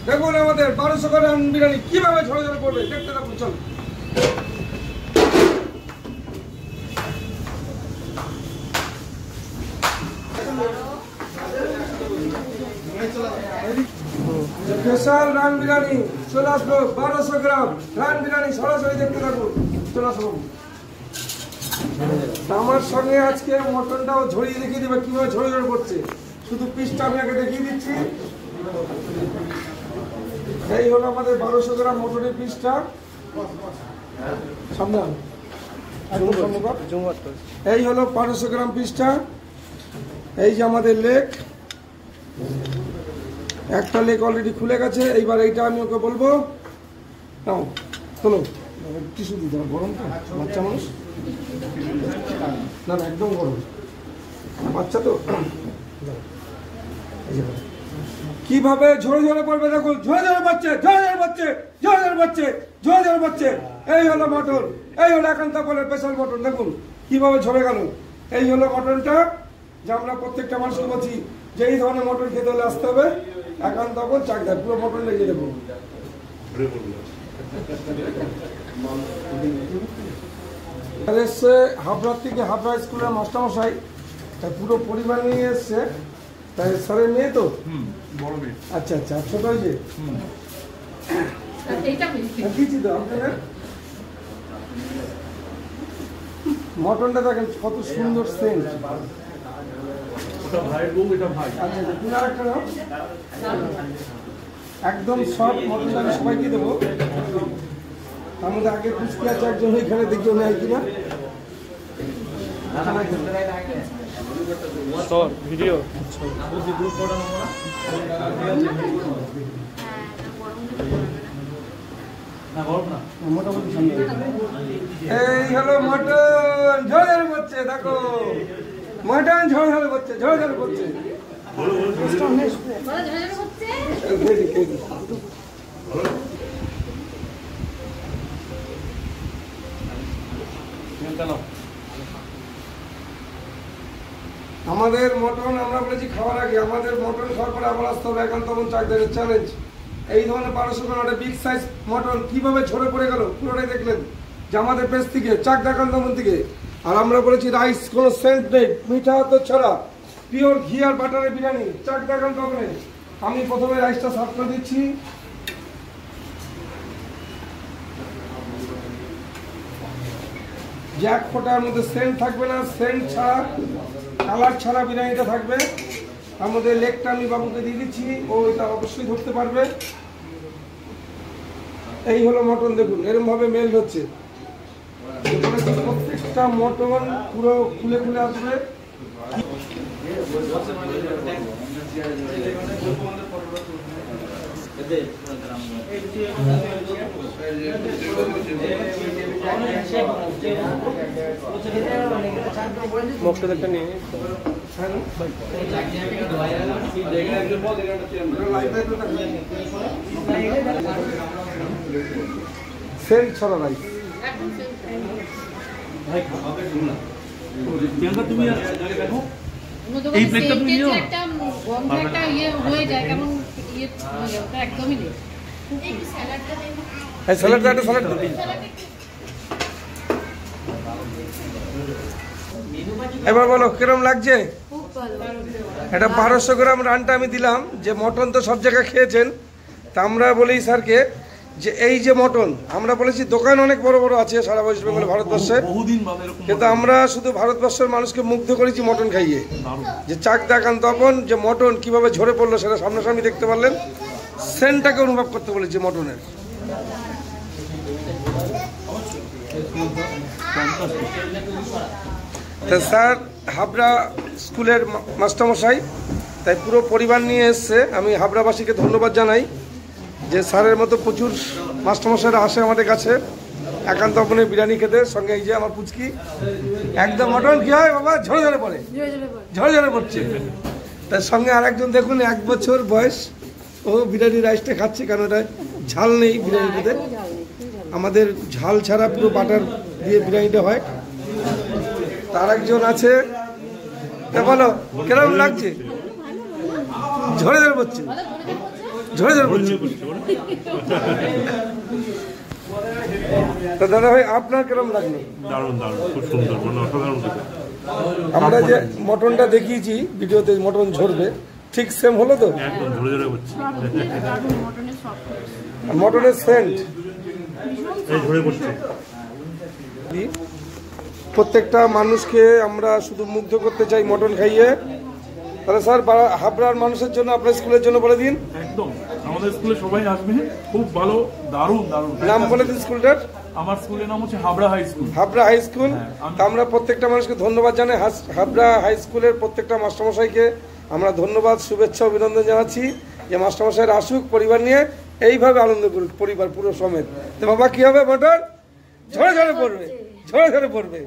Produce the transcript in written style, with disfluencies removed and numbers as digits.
দেখুন আমাদের 1200 গ্রাম বিরিয়ানি কিভাবে ঝরে ঝরে পড়বে, দেখতে থাকুন। চল স্পেশাল রান বিরিয়ানি চলে আসলো, 1200 গ্রাম রান বিরিয়ানি সরাসরি দেখতে থাকুন। চলে আসবো আমার সঙ্গে আজকে মটনটাও ঝরিয়ে দেখিয়ে দেবে কিভাবে ঝরে ঝরে পড়ছে। শুধু পিসটা আমি আগে দেখিয়ে দিচ্ছি। এই হলো আমাদের 1200 গ্রাম মটনের পিসটা। সামনে এই হলো 1200 গ্রাম পিসটা। এই যে আমাদের লেগ, একটা লেগ অলরেডি খুলে গেছে। এইবার এইটা আমি ওকে বলবো নাও চলো, টিস্যু দিতে হবে, গরম তো বাচ্চা মানুষ, না না একদম গরম বাচ্চা তো। কিভাবে ঝরে ঝরে পড়বে দেখুন, ঝরে ঝরে পড়ছে, ঝরে ঝরে পড়ছে, ঝরে ঝরে পড়ছে, ঝরে ঝরে পড়ছে। এই হলো মটন, এই হলো একান্ত বলের স্পেশাল মটন। দেখুন কিভাবে ঝরে গেল। এই হলো মটনটা, যে আমরা প্রত্যেকটা মানুষকে বলছি যে এই ধরনের মটন খেতে হলে আসতে হবে একান্ত বল চাকদা, পুরো মটন লেগে দেবো। এসছে হাবড়ার থেকে, হাবড়া স্কুলের মাস্টারমশাই, তাই পুরো পরিবার নিয়ে এসছে। তাই স্যারের মেয়ে তো, বড় মেয়ে। আচ্ছা আচ্ছা, ছোট হয়েছে দিচ্ছি তো আপনাদের। মটনটা দেখেন কত সুন্দর সেন্ট। আচ্ছা তুমি আরেকটা নাও, একদম সব মটনটা আমি সবাইকে দেবো। তার মধ্যে আগে পুষ্টি আছে একজন, এখানে দেখি নেয় কিনা ভিডিও। এই হলো মটন ঝরে ঝরে পড়ছে, দেখো মটন ঝরে ঝরে পড়ছে, ঝরে ঝরে পড়ছে। আমাদের মটন আমরা বলেছি খাওয়ার আগে, আমাদের মটন খাওয়ার পরে আবার আসতে হবে একান্ত চাকদারের চ্যালেঞ্জ। এই ধরনের 1200 গ্রাম একটা বিগ সাইজ মটন কিভাবে ঝরে পড়ে গেল পুরোটাই দেখলেন যে আমাদের পেজ থেকে, চাকদা কান্তমন থেকে। আর আমরা বলেছি রাইস কোনো সেন্ট নেই, মিঠা তো ছড়া, পিওর ঘি আর বাটারের বিরিয়ানি চাকদা কান্তমনে। আমি প্রথমে রাইসটা সার্ভ করে দিচ্ছি। যে এক ফোঁটার মধ্যে সেন্ট থাকবে না, সেন্ট ছাড়া কালার ছাড়া বিরিয়ানিটা থাকবে। তার মধ্যে লেগটা আমি বাবুকে দিয়ে দিচ্ছি, ও এটা অবশ্যই ধরতে পারবে। এই হলো মটন, দেখুন এরকম ভাবে মেল্ট হচ্ছে। প্রত্যেকটা মটন পুরো খুলে খুলে আসবে। মশলাটা নিয়ে সেন্ট ছড়া রাইস। তুমি এই প্লেটটা তুমি নিও, একটা গন্ধ একটা ইয়ে হয়ে যায়, কেমন ইয়ে হয়ে যায়, ওটা একদমই নেই। এই স্যালাডটা দেন, এই স্যালাডটা একটা স্যালাড দিন। এবার বলো কিরম লাগছে? খুব ভালো। এটা 1200 গ্রাম রানটা আমি দিলাম। যে মটন তো সব জায়গায় খেয়েছেন, তা আমরা বলি স্যারকে যে এই যে মটন, আমরা বলেছি দোকান অনেক বড় বড় আছে সারা ওয়েস্ট বেঙ্গল ভারতবর্ষে, কিন্তু আমরা শুধু ভারতবর্ষের মানুষকে মুগ্ধ করেছি মটন খাইয়ে। যে চাকদা কান্তপন যে মটন কিভাবে ঝরে পড়লো সেটা সামনাসামনি দেখতে পারলেন, সেন্টটাকে অনুভব করতে বলেছি মটনের। তা স্যার হাবড়া স্কুলের মাস্টারমশাই, তাই পুরো পরিবার নিয়ে এসছে। আমি হাবড়াবাসীকে ধন্যবাদ জানাই যে স্যারের মতো প্রচুর মাস্টারমশাইরা আসে আমাদের কাছে একান্ত আপনের বিরিয়ানি খেতে। সঙ্গে এই যে আমার পুচকি, একদম মটন কি হয় বাবা, ঝরে ঝরে পড়ে, ঝরে ঝরে পড়ছে। তার সঙ্গে আর একজন দেখুন 1 বছর বয়স, ও বিরিয়ানি রাইসটা খাচ্ছে, কারণ এটা ঝাল নেই বিরিয়ানিটাতে। আমাদের ঝাল ছাড়া পুরো বাটার দিয়ে বিরিয়ানিটা হয়। তার একজন আছে, বলো কেরম লাগছে? ঝরে ঝরে পড়ছে, ঝরে ঝরে পড়ছে। তা দাদা ভাই আপনার কিরম লাগলো? দারুণ দারুণ, খুব সুন্দর, মানে অসাধারণ খেতে। আমরা যে মটনটা দেখিয়েছি ভিডিওতে, মটন ঝরবে, ঠিক সেম হলো তো? একদম ঝরে ঝরে পড়ছে, মটনের সেন্ট এই ঝরে পড়ছে। প্রত্যেকটা মানুষকে আমরা শুধু মুগ্ধ করতে চাই মটন খাইয়ে। তাহলে স্যার হাবড়ার মানুষের জন্য, আপনার স্কুলের জন্য বলে দিন। একদম আমাদের স্কুলে সবাই আসবে, খুব ভালো, দারুণ দারুণ। নাম বলে দিন স্কুলটার। আমার স্কুলের নাম হচ্ছে Habra high school. Habra high school. তা আমরা প্রত্যেকটা মানুষকে ধন্যবাদ জানাই। হাবড়া হাই স্কুলের প্রত্যেকটা মাস্টারমশাইকে আমরা ধন্যবাদ, শুভেচ্ছা, অভিনন্দন জানাচ্ছি যে মাস্টারমশাইরা আসুক, পরিবার নিয়ে এইভাবে আনন্দ করুক, পরিবার পুরো সমেত। তো বাবা কি হবে, মটন ঝরে ঝরে পড়বে, ঝরে ঝরে পড়বে।